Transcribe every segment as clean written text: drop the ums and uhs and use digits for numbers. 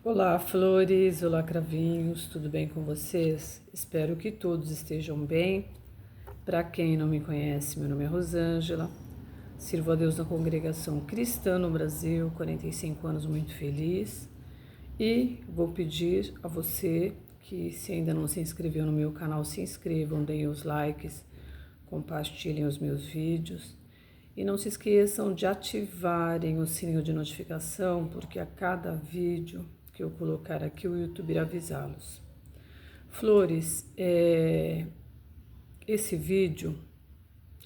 Olá, flores, olá, cravinhos, tudo bem com vocês? Espero que todos estejam bem. Para quem não me conhece, meu nome é Rosângela, sirvo a Deus na congregação cristã no Brasil, 45 anos muito feliz. E vou pedir a você que, se ainda não se inscreveu no meu canal, se inscrevam, deem os likes, compartilhem os meus vídeos. E não se esqueçam de ativarem o sininho de notificação, porque a cada vídeo que eu colocar aqui, o YouTube irá avisá-los. Flores, esse vídeo,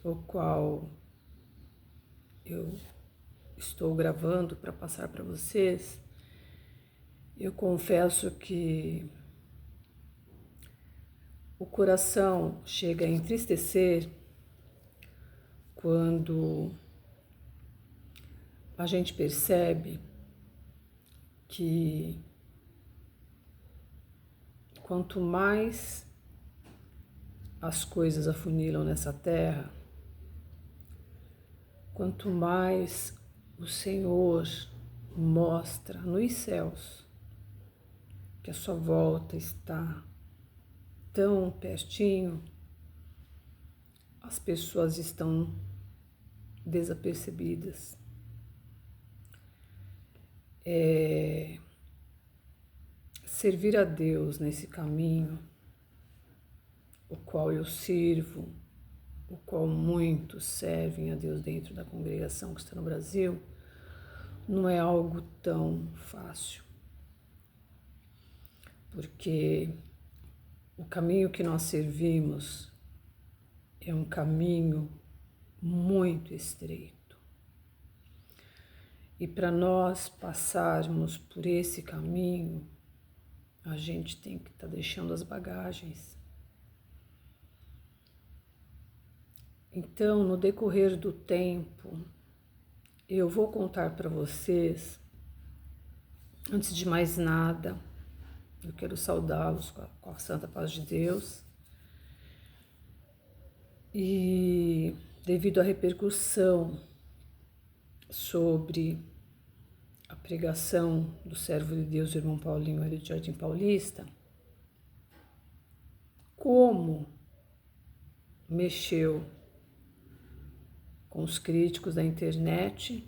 o qual eu estou gravando para passar para vocês, eu confesso que o coração chega a entristecer quando a gente percebe que quanto mais as coisas afunilam nessa terra, quanto mais o Senhor mostra nos céus que a sua volta está tão pertinho, as pessoas estão desapercebidas. Servir a Deus nesse caminho, o qual eu sirvo, o qual muitos servem a Deus dentro da congregação que está no Brasil, não é algo tão fácil. Porque o caminho que nós servimos é um caminho muito estreito. E para nós passarmos por esse caminho, a gente tem que estar deixando as bagagens. Então, no decorrer do tempo, eu vou contar para vocês, antes de mais nada, eu quero saudá-los com a santa paz de Deus. E devido à repercussão sobre a pregação do servo de Deus, o irmão Paulinho, ali de Jardim Paulista, como mexeu com os críticos da internet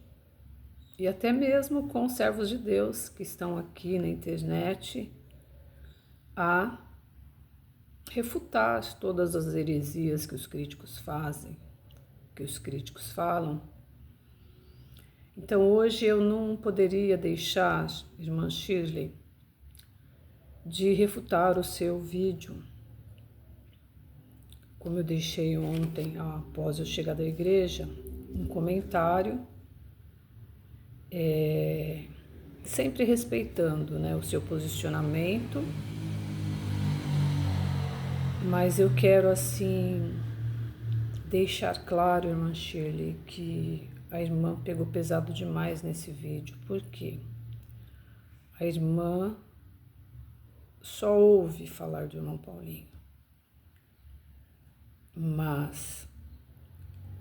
e até mesmo com os servos de Deus que estão aqui na internet a refutar todas as heresias que os críticos fazem, que os críticos falam. Então hoje eu não poderia deixar, irmã Shirley, de refutar o seu vídeo, como eu deixei ontem, após eu chegar da igreja, um comentário, sempre respeitando, né, o seu posicionamento, mas eu quero assim deixar claro, irmã Shirley, que a irmã pegou pesado demais nesse vídeo. Por quê? A irmã só ouve falar do irmão Paulinho, mas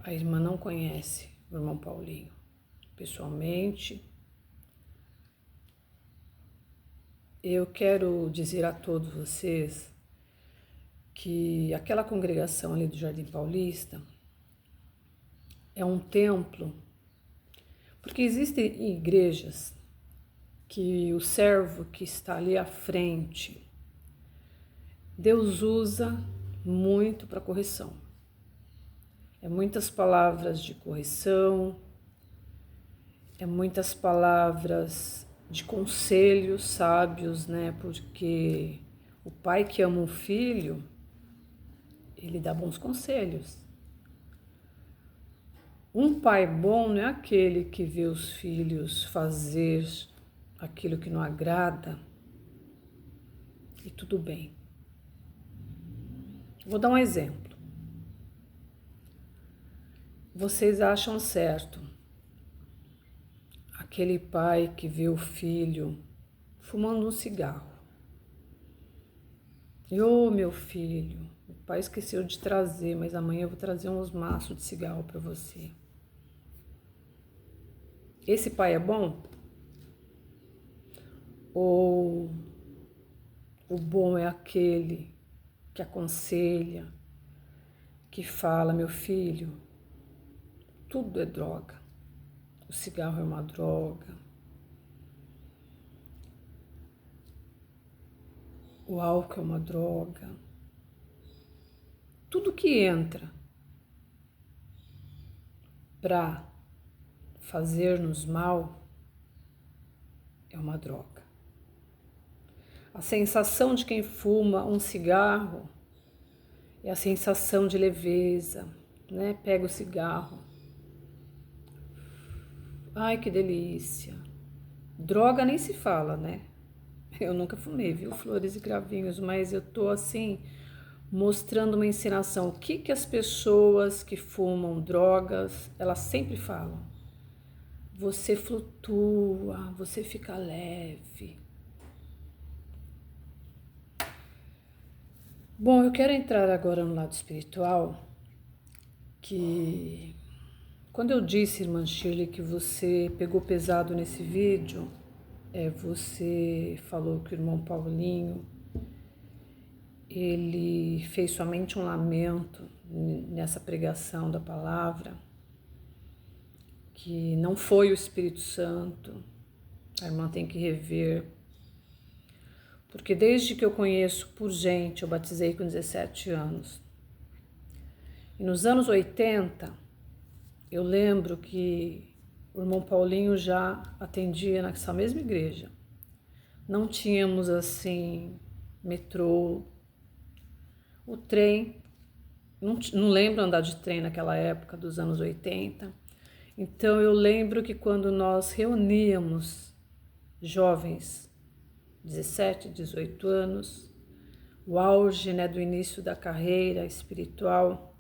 a irmã não conhece o irmão Paulinho pessoalmente. Eu quero dizer a todos vocês que aquela congregação ali do Jardim Paulista é um templo, porque existem igrejas que o servo que está ali à frente, Deus usa muito para correção. É muitas palavras de correção, é muitas palavras de conselhos sábios, né? Porque o pai que ama o filho, ele dá bons conselhos. Um pai bom não é aquele que vê os filhos fazer aquilo que não agrada e tudo bem. Vou dar um exemplo. Vocês acham certo aquele pai que vê o filho fumando um cigarro? E, ô meu filho, o pai esqueceu de trazer, mas amanhã eu vou trazer uns maços de cigarro para você. Esse pai é bom? Ou O bom é aquele que aconselha, que fala, meu filho, tudo é droga. O cigarro é uma droga. O álcool é uma droga. Tudo que entra para fazer-nos mal é uma droga. A sensação de quem fuma um cigarro é a sensação de leveza, né? Pega o cigarro. Ai, que delícia. Droga nem se fala, né? Eu nunca fumei, viu? Flores e cravinhos, mas eu tô assim mostrando uma encenação. O que que as pessoas que fumam drogas, elas sempre falam? Você flutua, você fica leve. Bom, eu quero entrar agora no lado espiritual, que quando eu disse, irmã Shirley, que você pegou pesado nesse vídeo, você falou que o irmão Paulinho, ele fez somente um lamento nessa pregação da palavra, que não foi o Espírito Santo. A irmã tem que rever, porque desde que eu conheço por gente, eu batizei com 17 anos. E nos anos 80, eu lembro que o irmão Paulinho já atendia nessa mesma igreja. Não tínhamos assim metrô, o trem, não lembro andar de trem naquela época dos anos 80. Então eu lembro que quando nós reuníamos jovens, 17, 18 anos, o auge, né, do início da carreira espiritual,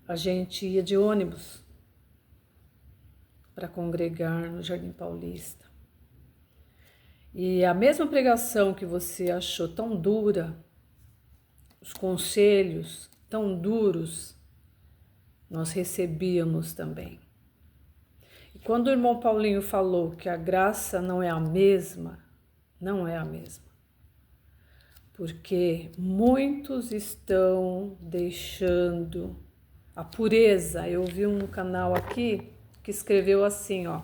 a gente ia de ônibus para congregar no Jardim Paulista. E a mesma pregação que você achou tão dura, os conselhos tão duros, nós recebíamos também. E quando o irmão Paulinho falou que a graça não é a mesma, não é a mesma. Porque muitos estão deixando a pureza. Eu vi um canal aqui que escreveu assim, ó.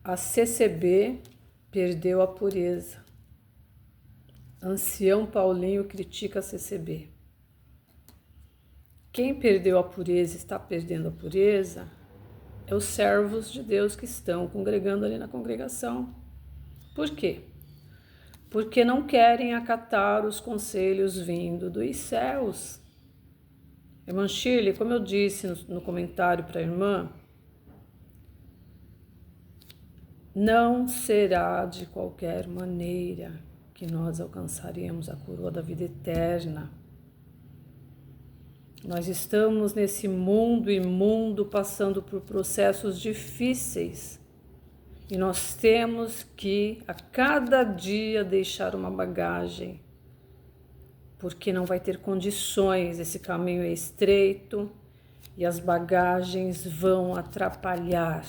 A CCB perdeu a pureza. Ancião Paulinho critica a CCB. Quem perdeu a pureza, está perdendo a pureza, é os servos de Deus que estão congregando ali na congregação. Por quê? Porque não querem acatar os conselhos vindo dos céus. Irmã Shirley, como eu disse no comentário para a irmã, não será de qualquer maneira que nós alcançaremos a coroa da vida eterna. Nós estamos nesse mundo imundo passando por processos difíceis e nós temos que a cada dia deixar uma bagagem, porque não vai ter condições, esse caminho é estreito e as bagagens vão atrapalhar.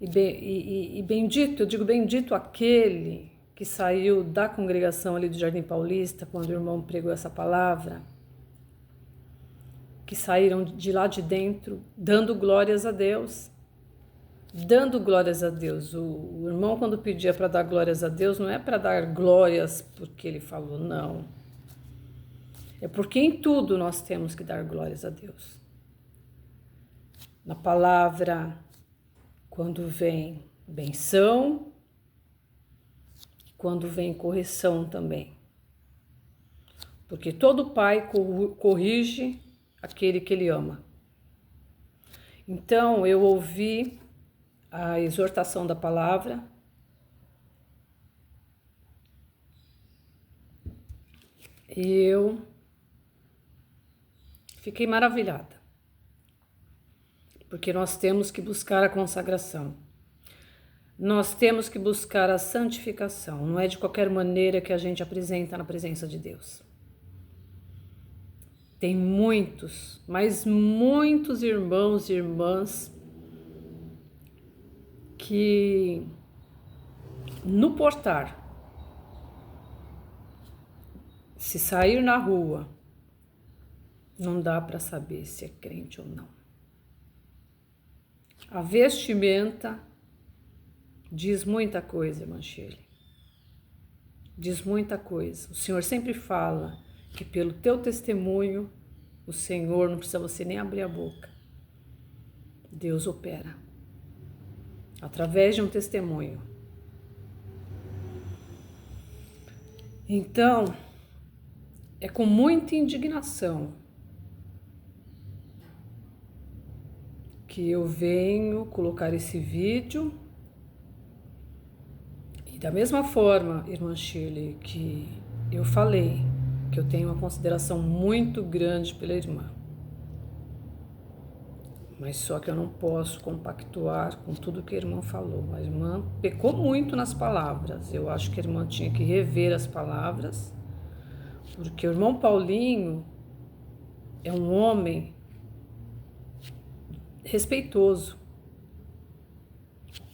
E bendito, eu digo bendito aquele que saiu da congregação ali do Jardim Paulista, quando o irmão pregou essa palavra, que saíram de lá de dentro dando glórias a Deus. Dando glórias a Deus. O irmão, quando pedia para dar glórias a Deus, não é para dar glórias porque ele falou, não. É porque em tudo nós temos que dar glórias a Deus. Na palavra, quando vem benção, quando vem correção também. Porque todo pai corrige aquele que ele ama. Então, eu ouvi a exortação da palavra e eu fiquei maravilhada, porque nós temos que buscar a consagração, nós temos que buscar a santificação, não é de qualquer maneira que a gente apresenta na presença de Deus. Tem muitos, mas muitos irmãos e irmãs que no portar, se sair na rua, não dá para saber se é crente ou não. A vestimenta diz muita coisa, irmã Shirley. Diz muita coisa. O Senhor sempre fala que pelo teu testemunho, o Senhor, não precisa você nem abrir a boca. Deus opera. Através de um testemunho. Então, é com muita indignação que eu venho colocar esse vídeo. E da mesma forma, irmã Shirley, que eu falei que eu tenho uma consideração muito grande pela irmã. Mas só que eu não posso compactuar com tudo que a irmã falou. A irmã pecou muito nas palavras. Eu acho que a irmã tinha que rever as palavras, porque o irmão Paulinho é um homem respeitoso,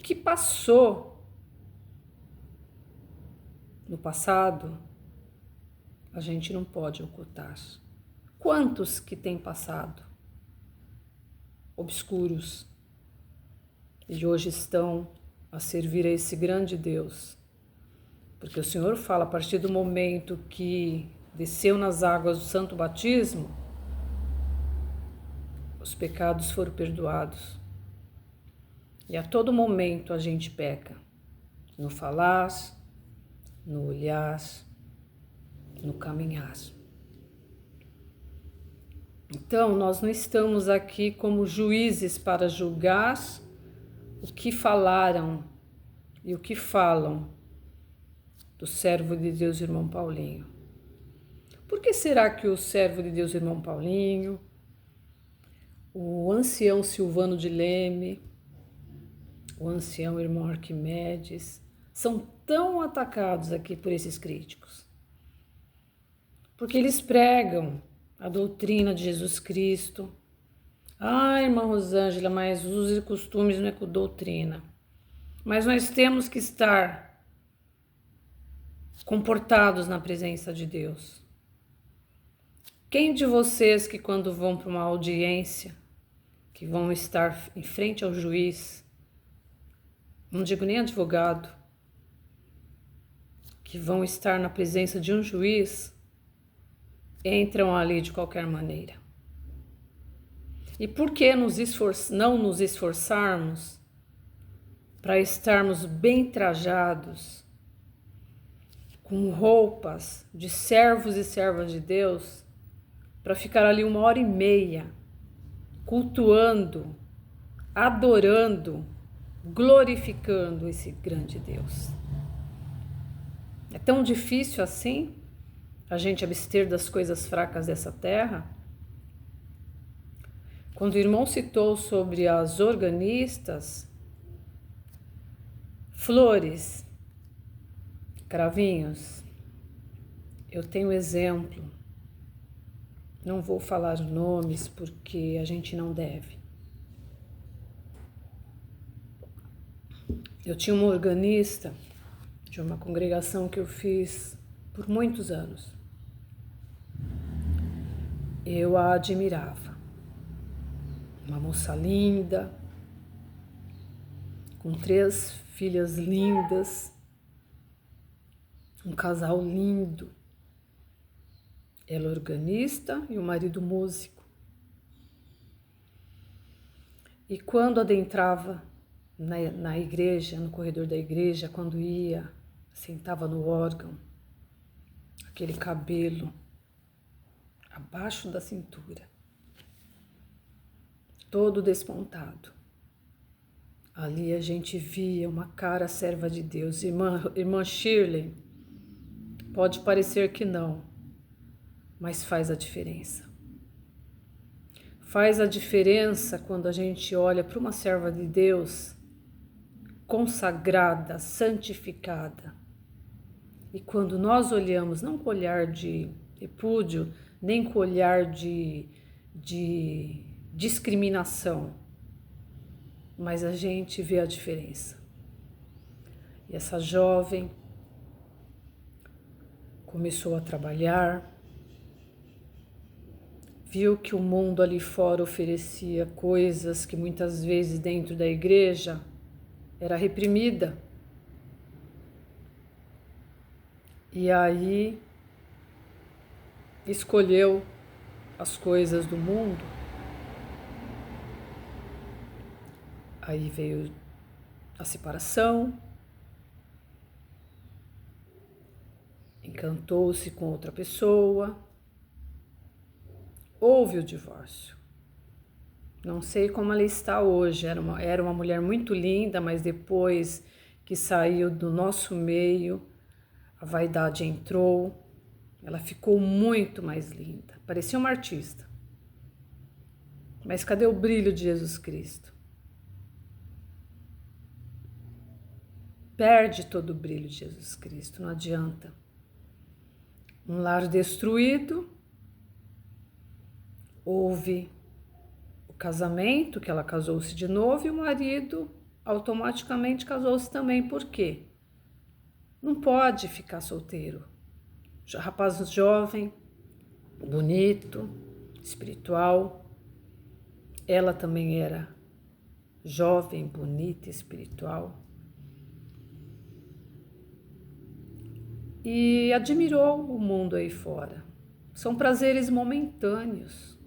que passou no passado, a gente não pode ocultar. Quantos que têm passado obscuros e hoje estão a servir a esse grande Deus? Porque o Senhor fala, a partir do momento que desceu nas águas do santo batismo, os pecados foram perdoados. E a todo momento a gente peca, no falar, no olhar, no caminhar. Então, nós não estamos aqui como juízes para julgar o que falaram e o que falam do servo de Deus, irmão Paulinho. Por que será que o servo de Deus, irmão Paulinho, o ancião Silvano de Leme, o ancião irmão Arquimedes, são tão atacados aqui por esses críticos? Porque eles pregam a doutrina de Jesus Cristo. Ah, irmã Rosângela, mas usos e costumes não é com doutrina. Mas nós temos que estar comportados na presença de Deus. Quem de vocês que quando vão para uma audiência, que vão estar em frente ao juiz, não digo nem advogado, que vão estar na presença de um juiz, entram ali de qualquer maneira? E por que não nos esforçarmos para estarmos bem trajados, com roupas de servos e servas de Deus, para ficar ali 1h30, cultuando, adorando, glorificando esse grande Deus? É tão difícil assim a gente abster das coisas fracas dessa terra? Quando o irmão citou sobre as organistas, flores, cravinhos, eu tenho exemplo. Não vou falar nomes porque a gente não deve. Eu tinha uma organista de uma congregação que eu fiz por muitos anos. Eu a admirava. Uma moça linda, com 3 filhas lindas, um casal lindo. Ela organista e o marido músico. E quando adentrava na igreja, no corredor da igreja, quando ia, sentava no órgão, aquele cabelo abaixo da cintura, todo despontado. Ali a gente via uma cara serva de Deus. Irmã Shirley, pode parecer que não, mas faz a diferença. Faz a diferença quando a gente olha para uma serva de Deus consagrada, santificada. E quando nós olhamos, não com olhar de repúdio, nem com olhar de discriminação, mas a gente vê a diferença. E essa jovem começou a trabalhar, viu que o mundo ali fora oferecia coisas que muitas vezes dentro da igreja era reprimida. E aí escolheu as coisas do mundo. Aí veio a separação, encantou-se com outra pessoa, houve o divórcio. Não sei como ela está hoje, era uma mulher muito linda, mas depois que saiu do nosso meio, a vaidade entrou, ela ficou muito mais linda, parecia uma artista. Mas cadê o brilho de Jesus Cristo? Perde todo o brilho de Jesus Cristo, não adianta. Um lar destruído, houve o casamento, que ela casou-se de novo, e o marido automaticamente casou-se também. Por quê? Não pode ficar solteiro. Rapaz jovem, bonito, espiritual. Ela também era jovem, bonita, espiritual. E admirou o mundo aí fora. São prazeres momentâneos.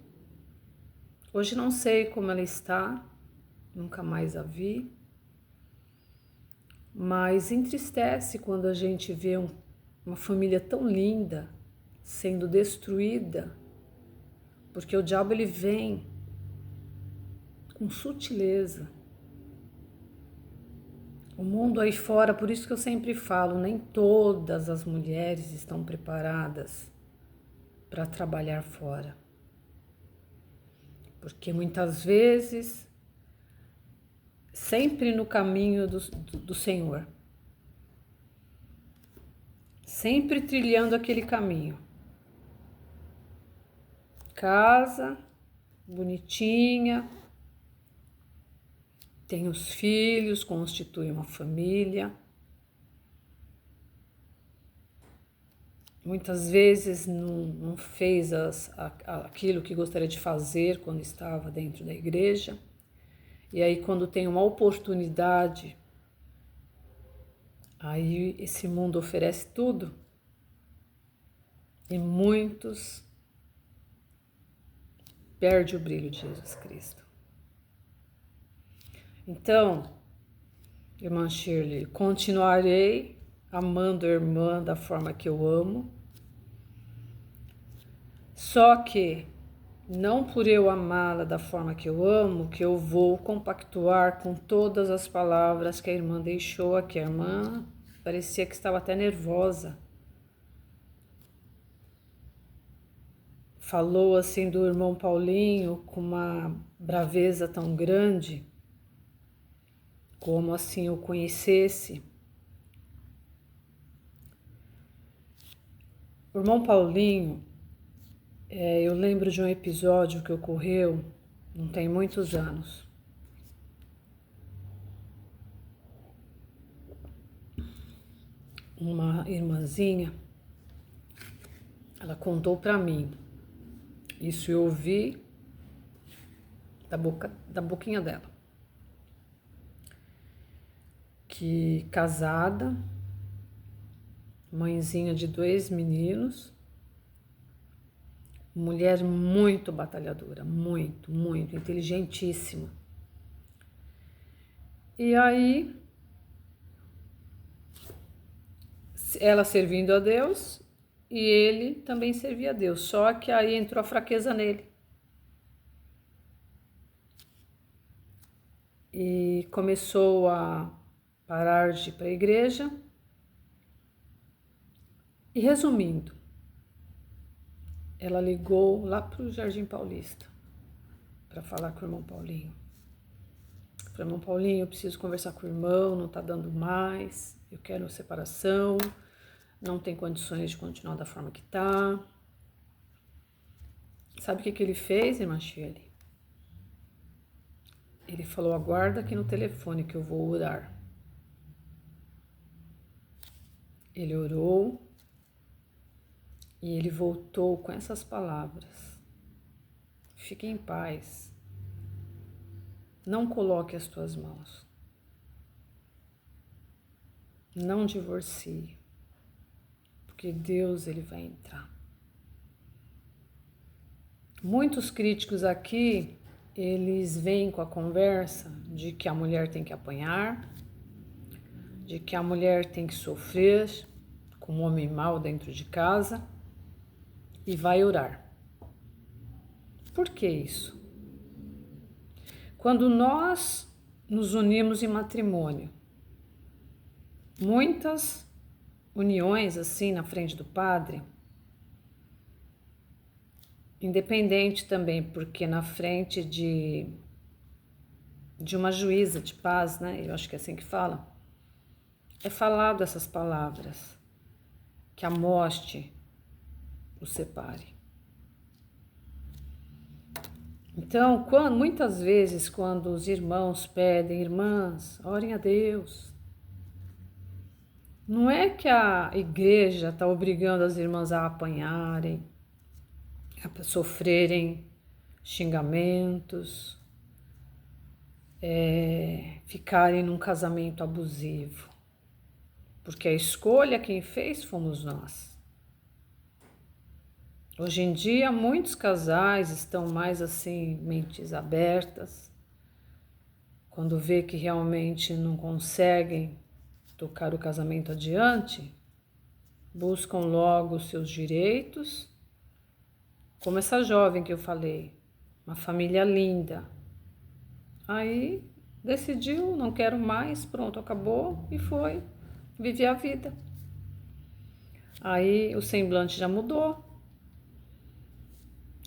Hoje não sei como ela está, nunca mais a vi, mas entristece quando a gente vê uma família tão linda sendo destruída, porque o diabo ele vem com sutileza. O mundo aí fora, por isso que eu sempre falo, nem todas as mulheres estão preparadas para trabalhar fora. Porque muitas vezes, sempre no caminho do Senhor, sempre trilhando aquele caminho. Casa, bonitinha, tem os filhos, constitui uma família. Muitas vezes não fez aquilo que gostaria de fazer quando estava dentro da igreja. E aí quando tem uma oportunidade, aí esse mundo oferece tudo. E muitos perdem o brilho de Jesus Cristo. Então, irmã Shirley, continuarei amando a irmã da forma que eu amo. Só que não por eu amá-la da forma que eu amo, que eu vou compactuar com todas as palavras que a irmã deixou aqui. A irmã parecia que estava até nervosa. Falou assim do irmão Paulinho com uma braveza tão grande, como assim eu conhecesse. O irmão Paulinho, eu lembro de um episódio que ocorreu, não tem muitos anos. Uma irmãzinha, ela contou para mim, isso eu ouvi da boquinha dela, que casada, mãezinha de 2 meninos, mulher muito batalhadora, muito, muito inteligentíssima. E aí, ela servindo a Deus e ele também servia a Deus, só que aí entrou a fraqueza nele. E começou a parar de ir para a igreja. E resumindo, ela ligou lá para o Jardim Paulista para falar com o irmão Paulinho. Falei, irmão Paulinho, eu preciso conversar com o irmão, não está dando mais, eu quero separação, não tem condições de continuar da forma que está. Sabe o que ele fez, irmã Shirley? Ele falou, aguarda aqui no telefone que eu vou orar. Ele orou e ele voltou com essas palavras: fique em paz, não coloque as tuas mãos, não divorcie, porque Deus ele vai entrar. Muitos críticos aqui, eles vêm com a conversa de que a mulher tem que apanhar, de que a mulher tem que sofrer com um homem mau dentro de casa e vai orar. Por que isso? Quando nós nos unimos em matrimônio, muitas uniões assim na frente do padre, independente também, porque na frente de uma juíza de paz, né? Eu acho que é assim que fala, é falado essas palavras, que a morte os separe. Então, muitas vezes, quando os irmãos pedem, irmãs, orem a Deus, não é que a igreja está obrigando as irmãs a apanharem, a sofrerem xingamentos, ficarem num casamento abusivo, porque a escolha quem fez fomos nós. Hoje em dia, muitos casais estão mais assim, mentes abertas, quando vê que realmente não conseguem tocar o casamento adiante, buscam logo os seus direitos, como essa jovem que eu falei, uma família linda. Aí decidiu, não quero mais, pronto, acabou e foi viver a vida. Aí o semblante já mudou.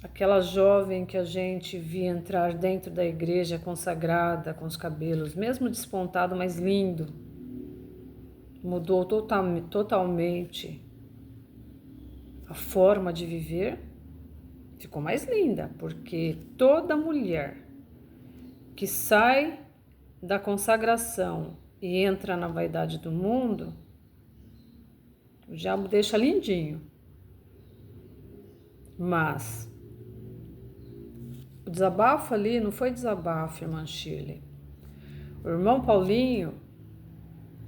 Aquela jovem que a gente via entrar dentro da igreja consagrada, com os cabelos, mesmo despontado, mas lindo, mudou totalmente a forma de viver, ficou mais linda, porque toda mulher que sai da consagração e entra na vaidade do mundo, o diabo deixa lindinho. Mas o desabafo ali não foi desabafo, irmã Shirley. O irmão Paulinho,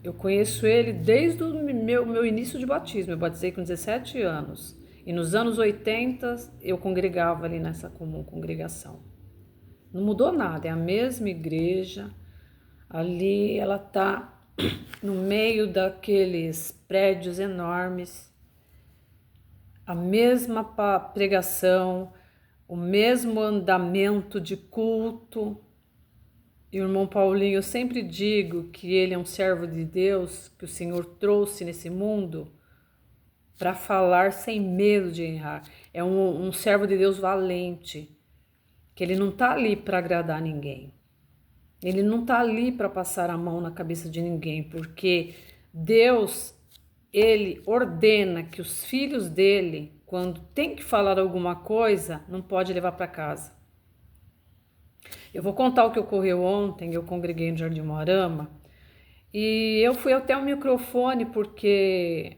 eu conheço ele desde o meu início de batismo. Eu batizei com 17 anos. E nos anos 80 eu congregava ali nessa comum congregação. Não mudou nada, é a mesma igreja. Ali ela está no meio daqueles prédios enormes. A mesma pregação, o mesmo andamento de culto. E o irmão Paulinho, eu sempre digo que ele é um servo de Deus, que o Senhor trouxe nesse mundo para falar sem medo de errar. É um servo de Deus valente, que ele não está ali para agradar ninguém. Ele não está ali para passar a mão na cabeça de ninguém, porque Deus, ele ordena que os filhos dele, quando tem que falar alguma coisa, não pode levar para casa. Eu vou contar o que ocorreu ontem. Eu congreguei no Jardim Moarama e eu fui até o microfone porque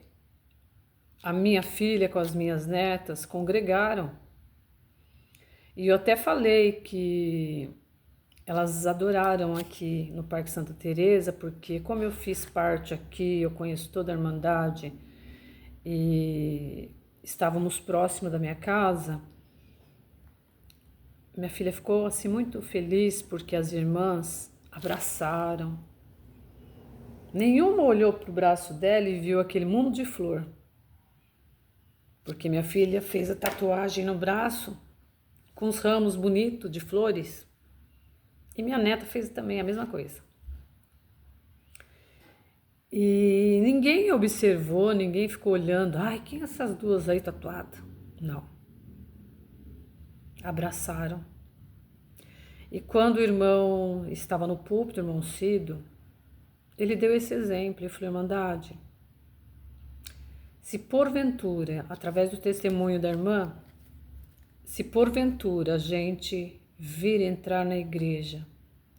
a minha filha com as minhas netas congregaram. E eu até falei que elas adoraram aqui no Parque Santa Teresa, porque como eu fiz parte aqui, eu conheço toda a Irmandade e estávamos próximos da minha casa. Minha filha ficou assim muito feliz porque as irmãs abraçaram. Nenhuma olhou para o braço dela e viu aquele mundo de flor. Porque minha filha fez a tatuagem no braço com os ramos bonitos de flores. E minha neta fez também a mesma coisa. E ninguém observou, ninguém ficou olhando. Ai, quem é essas duas aí tatuadas? Não. Abraçaram. E quando o irmão estava no púlpito, o irmão Cido, ele deu esse exemplo. Ele falou: Irmandade, se porventura, através do testemunho da irmã, se porventura a gente vir entrar na igreja,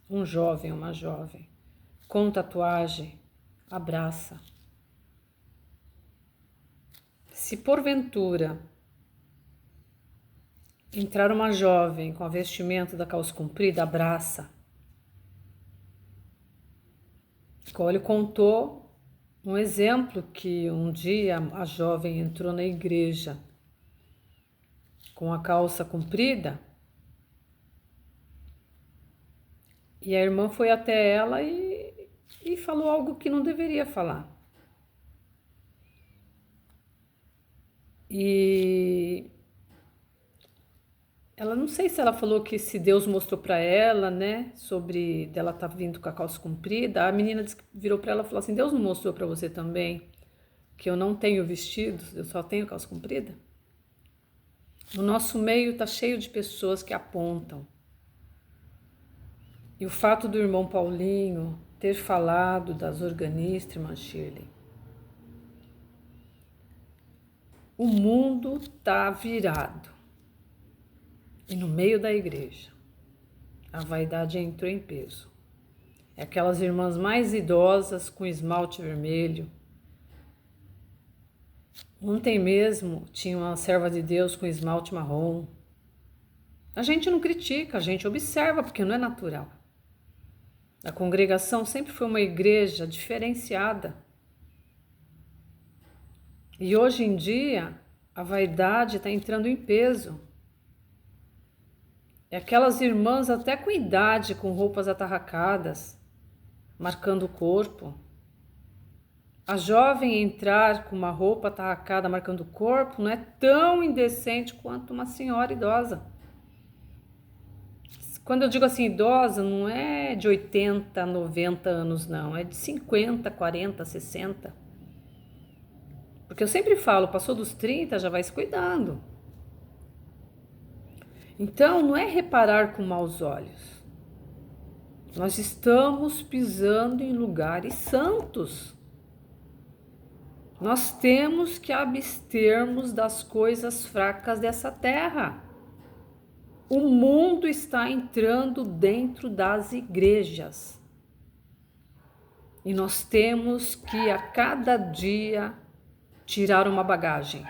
um jovem, uma jovem, com tatuagem, abraça. Se porventura entrar uma jovem com a vestimenta da calça comprida, abraça. Ele contou um exemplo que um dia a jovem entrou na igreja com a calça comprida e a irmã foi até ela e falou algo que não deveria falar. E ela, não sei se ela falou que se Deus mostrou para ela, né, sobre dela tá vindo com a calça comprida. A menina virou para ela e falou assim: Deus não mostrou para você também que eu não tenho vestido, eu só tenho calça comprida? O nosso meio tá cheio de pessoas que apontam. E o fato do irmão Paulinho ter falado das organistas, irmã Shirley, o mundo tá virado. E no meio da igreja, a vaidade entrou em peso. É aquelas irmãs mais idosas com esmalte vermelho. Ontem mesmo tinha uma serva de Deus com esmalte marrom. A gente não critica, a gente observa, porque não é natural. A congregação sempre foi uma igreja diferenciada. E hoje em dia, a vaidade está entrando em peso. É aquelas irmãs até com idade, com roupas atarracadas, marcando o corpo. A jovem entrar com uma roupa atarracada, marcando o corpo, não é tão indecente quanto uma senhora idosa. Quando eu digo assim idosa, não é de 80, 90 anos, não. É de 50, 40, 60. Porque eu sempre falo, passou dos 30, já vai se cuidando. Então, não é reparar com maus olhos. Nós estamos pisando em lugares santos. Nós temos que abstermos das coisas fracas dessa terra. O mundo está entrando dentro das igrejas. E nós temos que, a cada dia, tirar uma bagagem.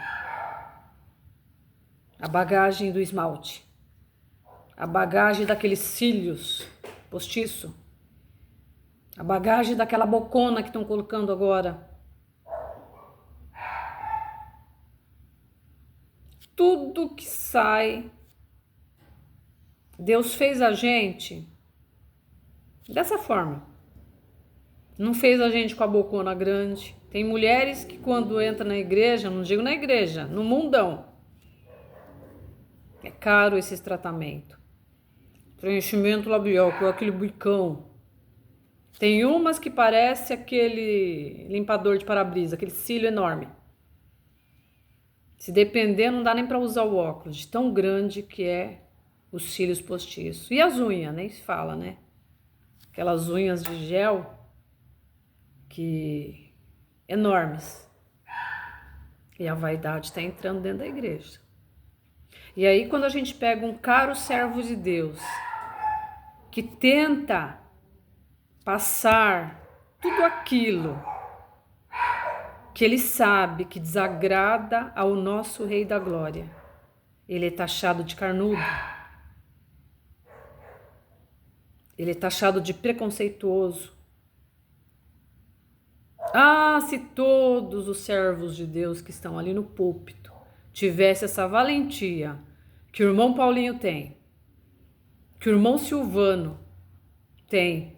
A bagagem do esmalte. A bagagem daqueles cílios postiço. A bagagem daquela bocona que estão colocando agora. Tudo que sai. Deus fez a gente dessa forma. Não fez a gente com a bocona grande. Tem mulheres que quando entram na igreja, não digo na igreja, no mundão. É caro esse tratamento. Preenchimento labial, com aquele bicão. Tem umas que parece aquele limpador de para-brisa, aquele cílio enorme. Se depender, não dá nem para usar o óculos, de tão grande que é os cílios postiços. E as unhas, nem se fala, né? Aquelas unhas de gel que enormes. E a vaidade está entrando dentro da igreja. E aí, quando a gente pega um caro servo de Deus que tenta passar tudo aquilo que ele sabe que desagrada ao nosso Rei da Glória, ele é taxado de carnudo, ele é taxado de preconceituoso. Ah, se todos os servos de Deus que estão ali no púlpito tivesse essa valentia que o irmão Paulinho tem, que o irmão Silvano tem,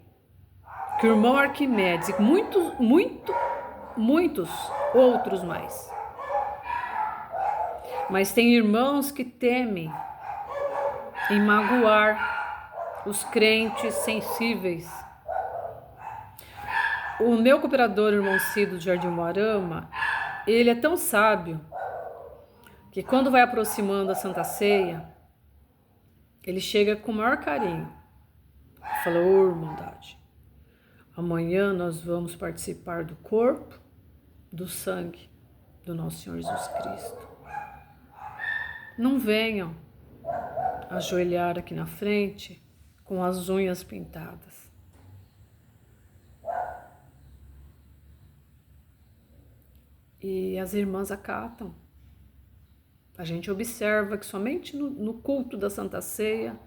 que o irmão Arquimedes e muitos outros mais. Mas tem irmãos que temem em magoar os crentes sensíveis. O meu cooperador, irmão Cido, de Jardim Moarama, ele é tão sábio que quando vai aproximando a Santa Ceia, ele chega com o maior carinho. Fala: ô irmandade, amanhã nós vamos participar do corpo, do sangue do nosso Senhor Jesus Cristo. Não venham ajoelhar aqui na frente com as unhas pintadas. E as irmãs acatam. A gente observa que somente no culto da Santa Ceia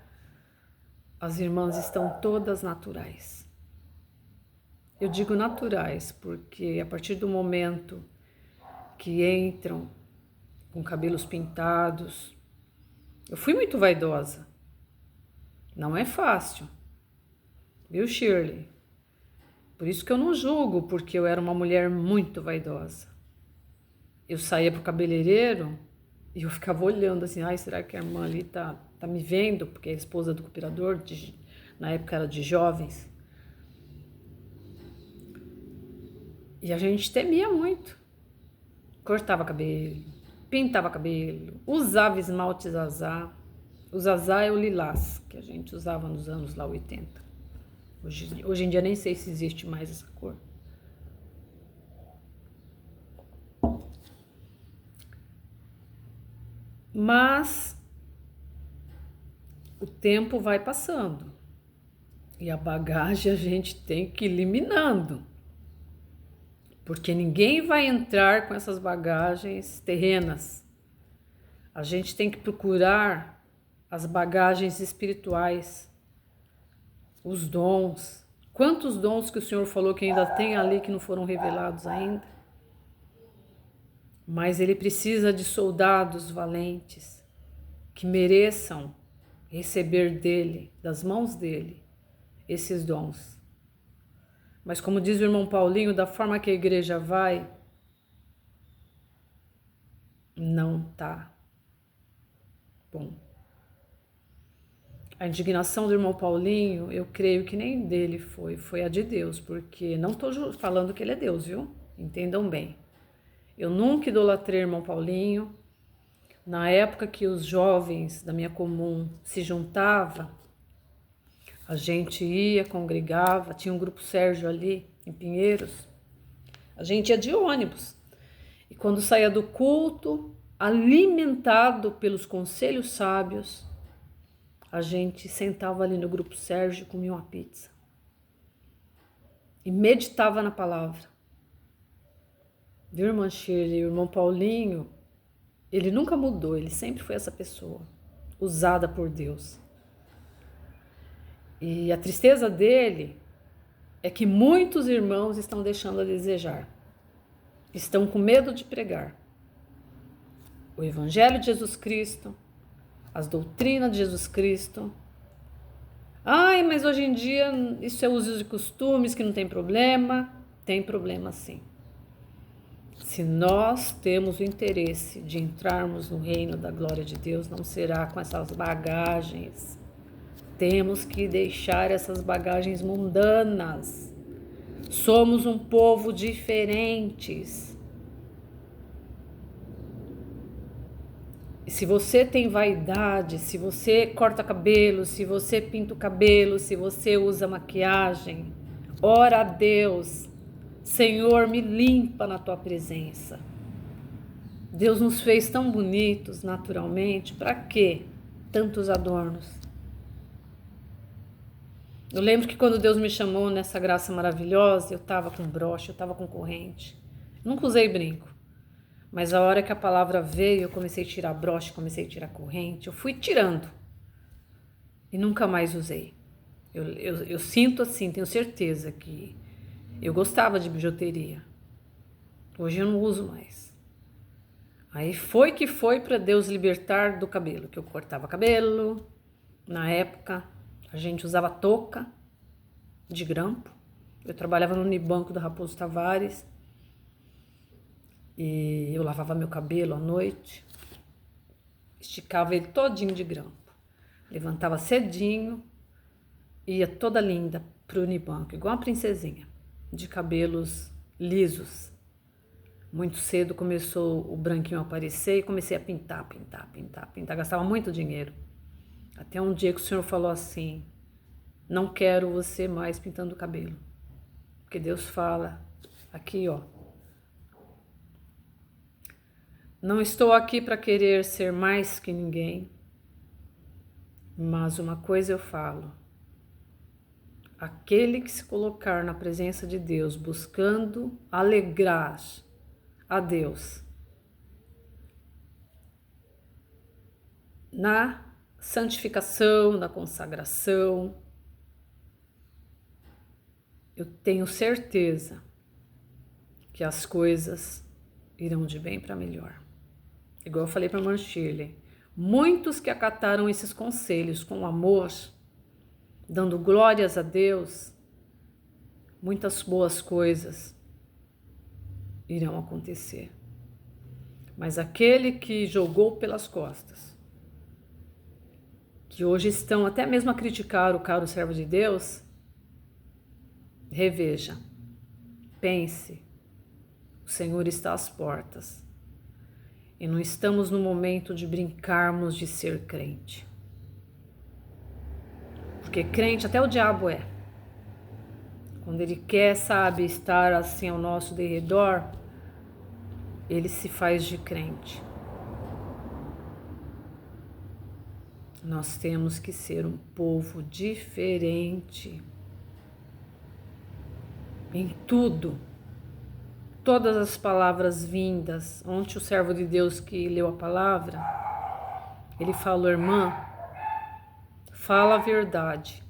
as irmãs estão todas naturais. Eu digo naturais porque a partir do momento que entram com cabelos pintados, eu fui muito vaidosa. Não é fácil, viu, Shirley? Por isso que eu não julgo, porque eu era uma mulher muito vaidosa. Eu saía pro cabeleireiro e eu ficava olhando assim, ai, será que a irmã ali tá me vendo? Porque é a esposa do cooperador, na época era de jovens. E a gente temia muito. Cortava cabelo, pintava cabelo, usava esmalte Zazá. O Zazá é o lilás, que a gente usava nos anos lá 80. Hoje em dia nem sei se existe mais essa cor. Mas o tempo vai passando e a bagagem a gente tem que ir eliminando, porque ninguém vai entrar com essas bagagens terrenas. A gente tem que procurar as bagagens espirituais, os dons. Quantos dons que o Senhor falou que ainda tem ali que não foram revelados ainda? Mas ele precisa de soldados valentes que mereçam receber dele, das mãos dele, esses dons. Mas como diz o irmão Paulinho, da forma que a igreja vai, não tá bom. A indignação do irmão Paulinho, eu creio que nem dele foi a de Deus, porque não estou falando que ele é Deus, viu? Entendam bem. Eu nunca idolatrei o irmão Paulinho. Na época que os jovens da minha comum se juntavam, a gente ia, congregava, tinha um grupo Sérgio ali em Pinheiros. A gente ia de ônibus. E quando saía do culto, alimentado pelos conselhos sábios, a gente sentava ali no grupo Sérgio e comia uma pizza. E meditava na palavra. Viu, irmã Shirley? O irmão Paulinho, ele nunca mudou, ele sempre foi essa pessoa, usada por Deus. E a tristeza dele é que muitos irmãos estão deixando a desejar. Estão com medo de pregar o Evangelho de Jesus Cristo, as doutrinas de Jesus Cristo. Ai, mas hoje em dia isso é uso de costumes, que não tem problema. Tem problema sim. Se nós temos o interesse de entrarmos no reino da glória de Deus, não será com essas bagagens. Temos que deixar essas bagagens mundanas. Somos um povo diferentes. E se você tem vaidade, se você corta cabelo, se você pinta o cabelo, se você usa maquiagem, ora a Deus, Senhor, me limpa na tua presença. Deus nos fez tão bonitos naturalmente, para quê? Tantos adornos. Eu lembro que quando Deus me chamou nessa graça maravilhosa, eu estava com broche, eu estava com corrente. Nunca usei brinco. Mas a hora que a palavra veio, eu comecei a tirar broche, comecei a tirar corrente, eu fui tirando. E nunca mais usei. Eu sinto assim, tenho certeza que eu gostava de bijuteria. Hoje eu não uso mais. Aí foi que foi para Deus libertar do cabelo, que eu cortava cabelo. Na época, a gente usava touca de grampo. Eu trabalhava no Unibanco da Raposo Tavares. E eu lavava meu cabelo à noite. Esticava ele todinho de grampo. Levantava cedinho. Ia toda linda pro Unibanco, igual uma princesinha. De cabelos lisos. Muito cedo começou o branquinho a aparecer e comecei a pintar. Gastava muito dinheiro. Até um dia que o Senhor falou assim, não quero você mais pintando o cabelo. Porque Deus fala aqui, ó. Não estou aqui para querer ser mais que ninguém, mas uma coisa eu falo. Aquele que se colocar na presença de Deus, buscando alegrar a Deus, na santificação, na consagração, eu tenho certeza que as coisas irão de bem para melhor. Igual eu falei para a irmã Shirley, muitos que acataram esses conselhos com amor, dando glórias a Deus, muitas boas coisas irão acontecer. Mas aquele que jogou pelas costas, que hoje estão até mesmo a criticar o caro servo de Deus, reveja, pense, o Senhor está às portas e não estamos no momento de brincarmos de ser crente. Porque crente até o diabo é. Quando ele quer, sabe, estar assim ao nosso derredor, ele se faz de crente. Nós temos que ser um povo diferente em tudo. Todas as palavras vindas. Ontem o servo de Deus que leu a palavra, ele falou: irmã, fala a verdade,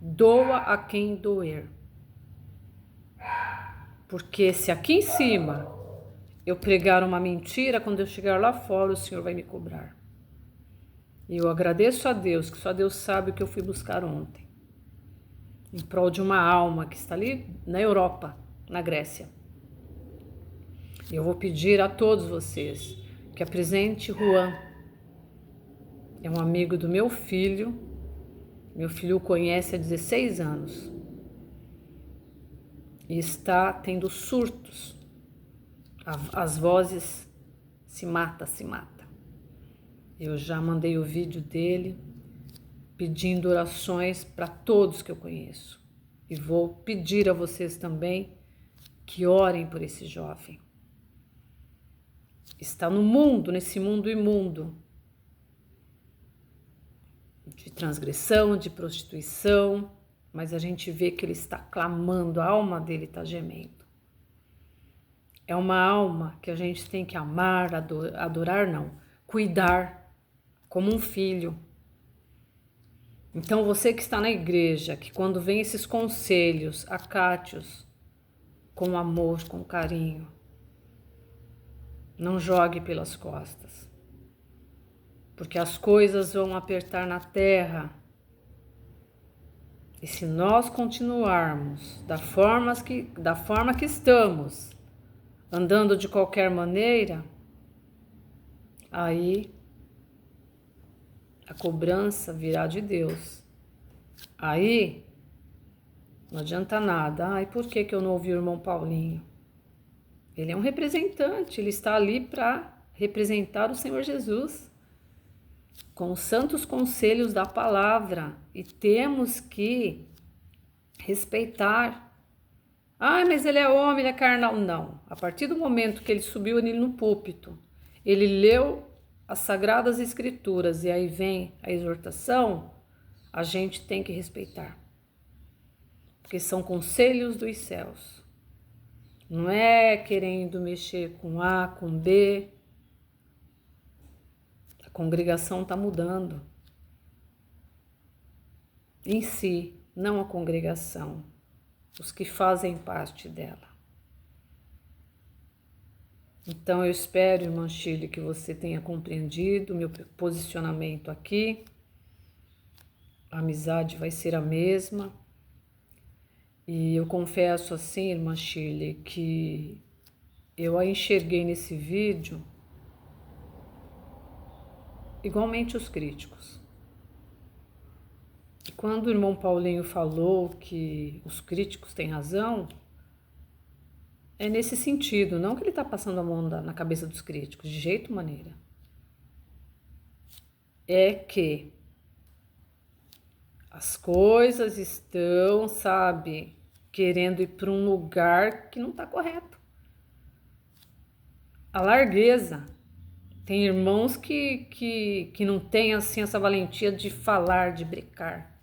doa a quem doer. Porque se aqui em cima eu pregar uma mentira, quando eu chegar lá fora o Senhor vai me cobrar. E eu agradeço a Deus, que só Deus sabe o que eu fui buscar ontem, em prol de uma alma que está ali na Europa, na Grécia. E eu vou pedir a todos vocês que apresente Juan. É um amigo do meu filho o conhece há 16 anos. E está tendo surtos. As vozes se mata. Eu já mandei o vídeo dele pedindo orações para todos que eu conheço. E vou pedir a vocês também que orem por esse jovem. Está no mundo, nesse mundo imundo, de transgressão, de prostituição, mas a gente vê que ele está clamando, a alma dele está gemendo. É uma alma que a gente tem que amar, adorar não, cuidar, como um filho. Então você que está na igreja, que quando vem esses conselhos, acate-os com amor, com carinho. Não jogue pelas costas, porque as coisas vão apertar na terra. E se nós continuarmos da forma que estamos, andando de qualquer maneira, aí a cobrança virá de Deus. Aí não adianta nada. Ai, por que eu não ouvi o irmão Paulinho? Ele é um representante, ele está ali para representar o Senhor Jesus, com os santos conselhos da palavra, e temos que respeitar. Ah, mas ele é homem, ele é carnal. Não, a partir do momento que ele subiu ali no púlpito, ele leu as Sagradas Escrituras e aí vem a exortação, a gente tem que respeitar, porque são conselhos dos céus. Não é querendo mexer com A, com B. A congregação está mudando em si, não a congregação, os que fazem parte dela. Então eu espero, irmã Shirley, que você tenha compreendido o meu posicionamento aqui. A amizade vai ser a mesma. E eu confesso assim, irmã Shirley, que eu a enxerguei nesse vídeo igualmente os críticos. E quando o irmão Paulinho falou que os críticos têm razão, é nesse sentido, não que ele está passando a mão na cabeça dos críticos, de jeito maneira. É que as coisas estão, sabe, querendo ir para um lugar que não está correto. A largueza. Tem irmãos que não têm assim essa valentia de falar, de brecar.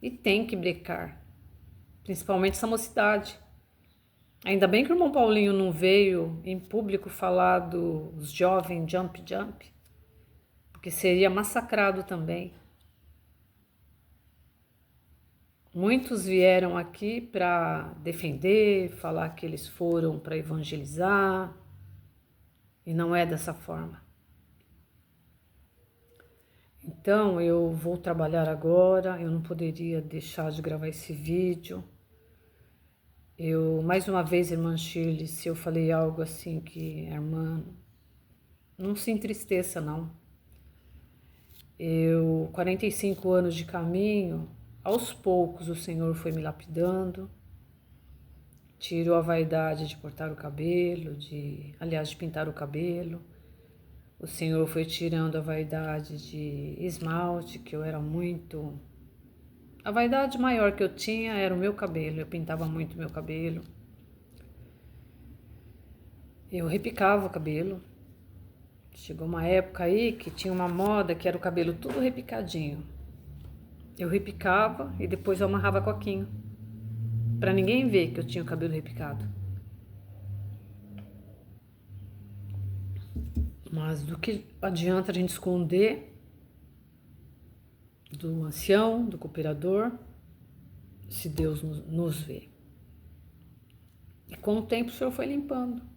E tem que brecar. Principalmente essa mocidade. Ainda bem que o irmão Paulinho não veio em público falar dos jovens jump. porque seria massacrado também. Muitos vieram aqui para defender, falar que eles foram para evangelizar, e não é dessa forma. Então eu vou trabalhar agora, eu não poderia deixar de gravar esse vídeo. Mais uma vez, irmã Shirley, se eu falei algo assim que a irmã não se entristeça, não. 45 anos de caminho, aos poucos o Senhor foi me lapidando, tirou a vaidade de cortar o cabelo, de pintar o cabelo. O Senhor foi tirando a vaidade de esmalte, que eu era muito... A vaidade maior que eu tinha era o meu cabelo, eu pintava muito meu cabelo. Eu repicava o cabelo. Chegou uma época aí que tinha uma moda que era o cabelo tudo repicadinho. Eu repicava e depois eu amarrava coquinho, pra ninguém ver que eu tinha o cabelo repicado. Mas do que adianta a gente esconder do ancião, do cooperador, se Deus nos vê? E com o tempo o Senhor foi limpando.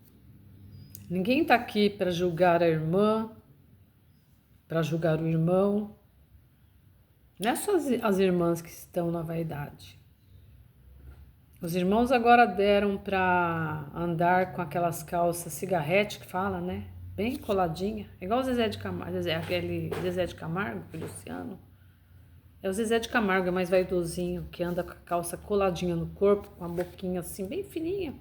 Ninguém está aqui para julgar a irmã, para julgar o irmão. Não é só as irmãs que estão na vaidade. Os irmãos agora deram para andar com aquelas calças cigarrete que fala, né? Bem coladinha. Igual o Zezé de Camargo, aquele Zezé de Camargo, o Luciano. É o Zezé de Camargo, é mais vaidosinho, que anda com a calça coladinha no corpo, com a boquinha assim, bem fininha.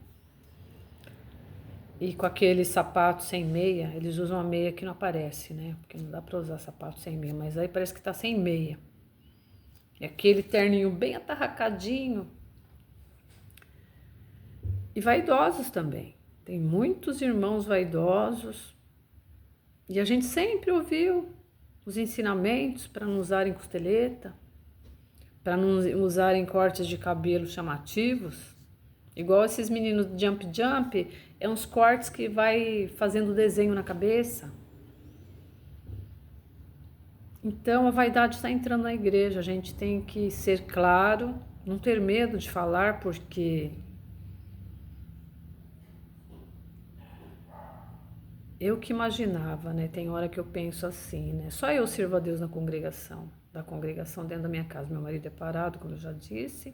E com aquele sapato sem meia, eles usam a meia que não aparece, né? Porque não dá para usar sapato sem meia, mas aí parece que tá sem meia. E aquele terninho bem atarracadinho. E vaidosos também. Tem muitos irmãos vaidosos. E a gente sempre ouviu os ensinamentos para não usarem costeleta, para não usarem cortes de cabelo chamativos. Igual esses meninos de jump, é uns cortes que vai fazendo desenho na cabeça. Então a vaidade está entrando na igreja, a gente tem que ser claro, não ter medo de falar, porque eu que imaginava, né? Tem hora que eu penso assim, né? Só eu sirvo a Deus da congregação dentro da minha casa. Meu marido é parado, como eu já disse.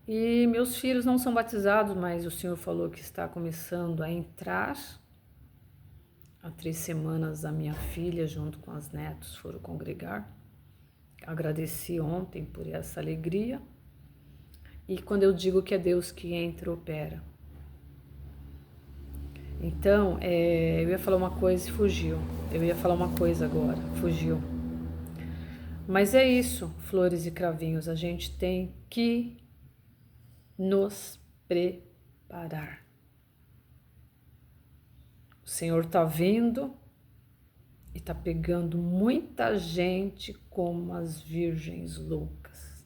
E meus filhos não são batizados, mas o Senhor falou que está começando a entrar. Há 3 semanas a minha filha, junto com as netos, foram congregar. Agradeci ontem por essa alegria. E quando eu digo que é Deus que entra, opera. Então, eu ia falar uma coisa e fugiu. Eu ia falar uma coisa agora, fugiu. Mas é isso, flores e cravinhos, a gente tem que nos preparar. O Senhor está vindo e está pegando muita gente como as virgens loucas.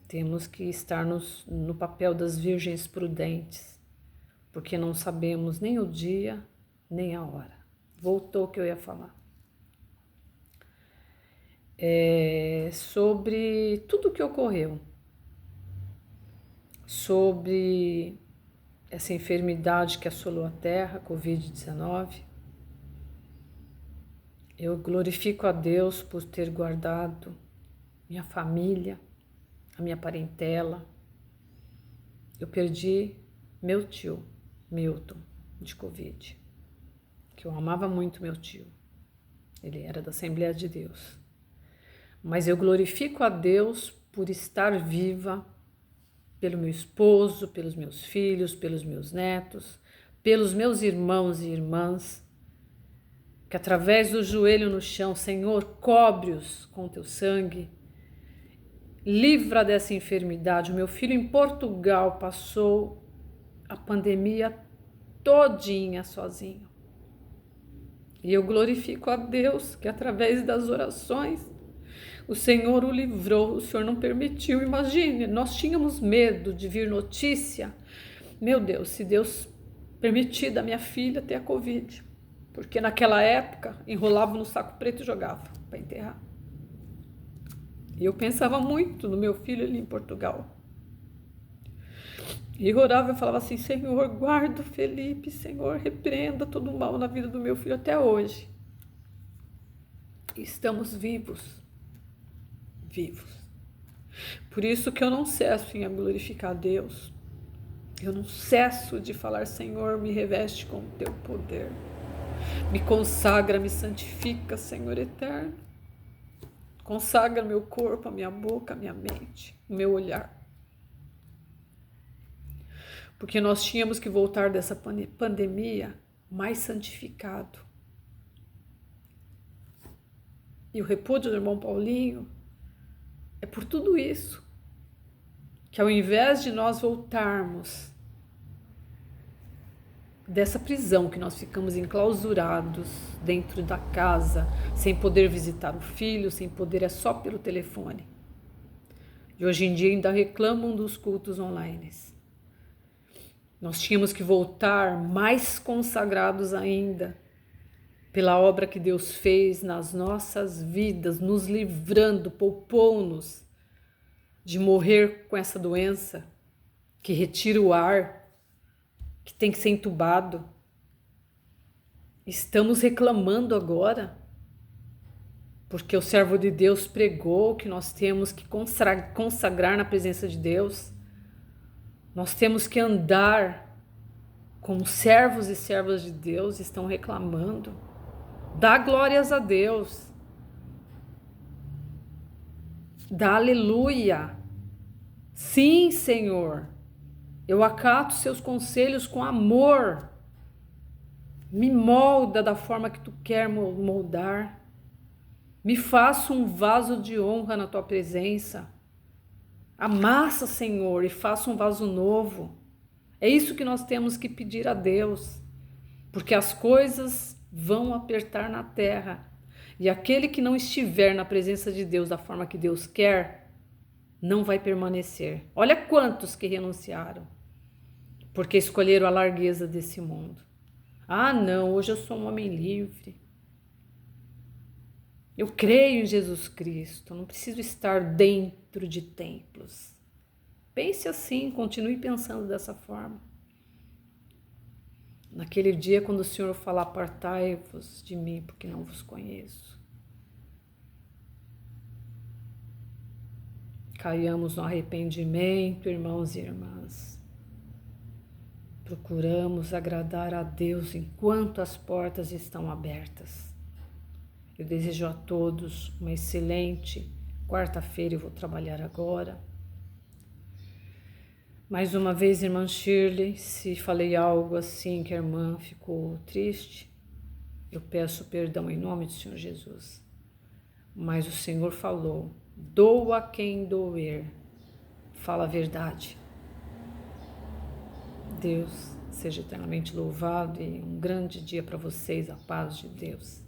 Temos que estar no papel das virgens prudentes, porque não sabemos nem o dia, nem a hora. Voltou o que eu ia falar. Sobre tudo o que ocorreu, sobre essa enfermidade que assolou a Terra, Covid-19. Eu glorifico a Deus por ter guardado minha família, a minha parentela. Eu perdi meu tio, Milton, de Covid, que eu amava muito meu tio. Ele era da Assembleia de Deus. Mas eu glorifico a Deus por estar viva, pelo meu esposo, pelos meus filhos, pelos meus netos, pelos meus irmãos e irmãs, que através do joelho no chão, Senhor, cobre-os com teu sangue, livra dessa enfermidade. O meu filho em Portugal passou a pandemia todinha sozinho. E eu glorifico a Deus que através das orações o Senhor o livrou, o Senhor não permitiu. Imagine, nós tínhamos medo de vir notícia. Meu Deus, se Deus permitir da minha filha ter a Covid. Porque naquela época enrolava no saco preto e jogava para enterrar. E eu pensava muito no meu filho ali em Portugal. E eu orava e falava assim: Senhor, guarda o Felipe, Senhor, repreenda todo o mal na vida do meu filho até hoje. E estamos vivos. Vivos. Por isso que eu não cesso em glorificar a Deus. Eu não cesso de falar: Senhor, me reveste com o teu poder. Me consagra, me santifica, Senhor eterno. Consagra meu corpo, a minha boca, a minha mente, o meu olhar. Porque nós tínhamos que voltar dessa pandemia mais santificado. E o repúdio do irmão Paulinho é por tudo isso. Que ao invés de nós voltarmos dessa prisão que nós ficamos enclausurados dentro da casa, sem poder visitar o filho, sem poder, é só pelo telefone. E hoje em dia ainda reclamam dos cultos online. Nós tínhamos que voltar mais consagrados ainda pela obra que Deus fez nas nossas vidas, nos livrando, poupou-nos de morrer com essa doença que retira o ar, que tem que ser entubado. Estamos reclamando agora, porque o servo de Deus pregou que nós temos que consagrar na presença de Deus. Nós temos que andar como servos e servas de Deus. Estão reclamando. Dá glórias a Deus. Dá aleluia. Sim, Senhor. Eu acato seus conselhos com amor. Me molda da forma que tu quer moldar. Me faça um vaso de honra na tua presença. Amassa, Senhor, e faça um vaso novo. É isso que nós temos que pedir a Deus. Porque as coisas vão apertar na terra. E aquele que não estiver na presença de Deus da forma que Deus quer, não vai permanecer. Olha quantos que renunciaram. Porque escolheram a largueza desse mundo. Ah, não, hoje eu sou um homem livre. Eu creio em Jesus Cristo, não preciso estar dentro de templos. Pense assim, continue pensando dessa forma. Naquele dia, quando o Senhor falar: apartai-vos de mim, porque não vos conheço. Caiamos no arrependimento, irmãos e irmãs. Procuramos agradar a Deus enquanto as portas estão abertas. Eu desejo a todos uma excelente quarta-feira. Eu vou trabalhar agora. Mais uma vez, irmã Shirley, se falei algo assim que a irmã ficou triste, eu peço perdão em nome do Senhor Jesus. Mas o Senhor falou: doa quem doer, fala a verdade. Deus seja eternamente louvado e um grande dia para vocês, a paz de Deus.